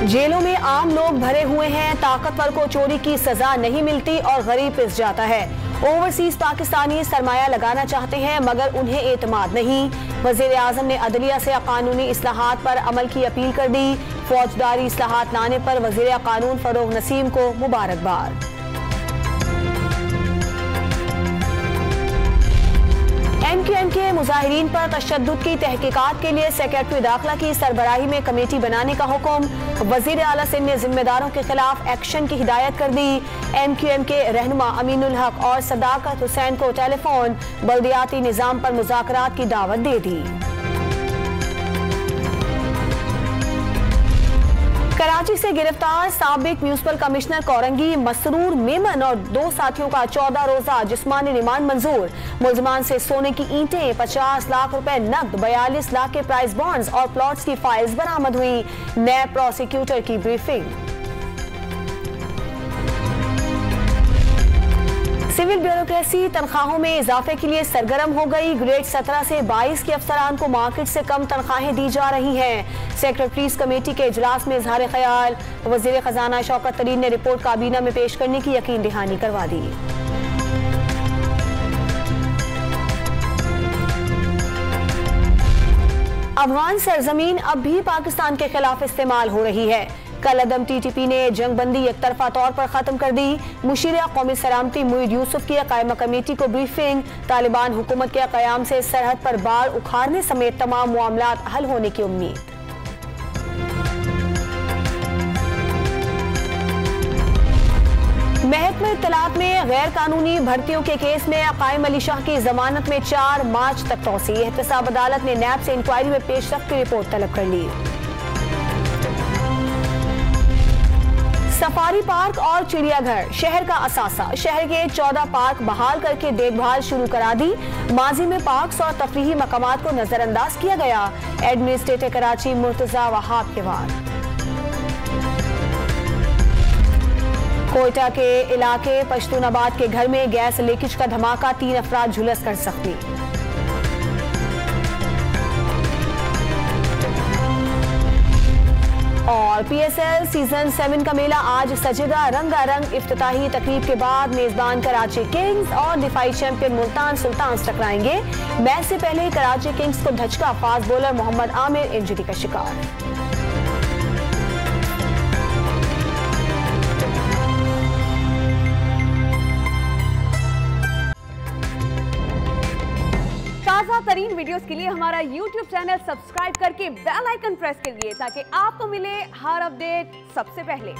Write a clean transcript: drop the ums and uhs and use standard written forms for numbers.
जेलों में आम लोग भरे हुए हैं, ताकतवर को चोरी की सजा नहीं मिलती और गरीब पिस जाता है। ओवरसीज पाकिस्तानी सरमाया लगाना चाहते हैं मगर उन्हें एतमाद नहीं। वजीर आजम ने अदलिया से कानूनी इस्लाहात पर अमल की अपील कर दी। फौजदारी इस्लाहात लाने पर वजीर कानून फरोग नसीम को मुबारकबाद। MQM के मुजाहिरीन पर तशद्दुद की तहकीकात के लिए सेक्रेटरी दाखिला की सरबराही में कमेटी बनाने का हुक्म। वजीर आला सिंध ने जिम्मेदारों के खिलाफ एक्शन की हिदायत कर दी। MQM के रहनुमा अमीनुल हक और सदाकत हुसैन को टेलीफोन बल्दियाती निजाम पर मुज़ाकरात की दावत दे दी। कराची से गिरफ्तार साबिक म्यूनिसिपल कमिश्नर कोरंगी मसरूर मेमन और 2 साथियों का 14 रोजा जिस्मानी रिमांड मंजूर। मुलजमान से सोने की ईंटें, 50 लाख रुपए नकद, 42 लाख के प्राइस बॉन्ड्स और प्लॉट्स की फाइल्स बरामद हुई। नैब प्रोसिक्यूटर की ब्रीफिंग। सिविल ब्यूरोक्रेसी तनख्वाहों में इजाफे के लिए सरगर्म हो गई। ग्रेड 17 से 22 के अफसरान को मार्केट से कम तनख्वाहें दी जा रही हैं। सेक्रेटरीज कमेटी के इजलास में इजहार ख्याल। वजीर खजाना शौकत तरीन ने रिपोर्ट काबीना में पेश करने की यकीन दहानी करवा दी। अफगान सरजमीन अब भी पाकिस्तान के खिलाफ इस्तेमाल हो रही है। कल अदम TTP ने जंगबंदी एक तरफा तौर पर खत्म कर दी। मुशीर कौमी सलामती मुईद यूसुफ की कायमा कमेटी को ब्रीफिंग। तालिबान हुकूमत के क़याम से सरहद पर बाढ़ उखाड़ने समेत तमाम मामलात हल होने की उम्मीद। महकमा इत्तलात में गैर कानूनी भर्तियों के केस में कायम अली शाह की जमानत में 4 मार्च तक तौसी। एहतसाब अदालत ने नैब से इंक्वायरी में पेशरफ्त की रिपोर्ट तलब कर ली। सफारी पार्क और चिड़ियाघर शहर का असासा। शहर के 14 पार्क बहाल करके देखभाल शुरू करा दी। माजी में पार्क्स और तफरीही मकामात को नजरअंदाज किया गया। एडमिनिस्ट्रेटर कराची मुर्तजा वहाब के वार। कोयटा के इलाके पश्तूनाबाद के घर में गैस लीकेज का धमाका, 3 अफराद झुलस कर जख्मी। और PSL सीजन 7 का मेला आज सजेगा रंगारंग। इफ्तिताही तकरीब के बाद मेजबान कराची किंग्स और दिफाई चैंपियन मुल्तान सुल्तान्स टकराएंगे। मैच से पहले कराची किंग्स को धचका, fast bowler Mohammad Amir injury का शिकार। ताज़ा तरीन वीडियोस के लिए हमारा YouTube चैनल सब्सक्राइब करके बेल आइकन प्रेस करिए ताकि आपको मिले हर अपडेट सबसे पहले।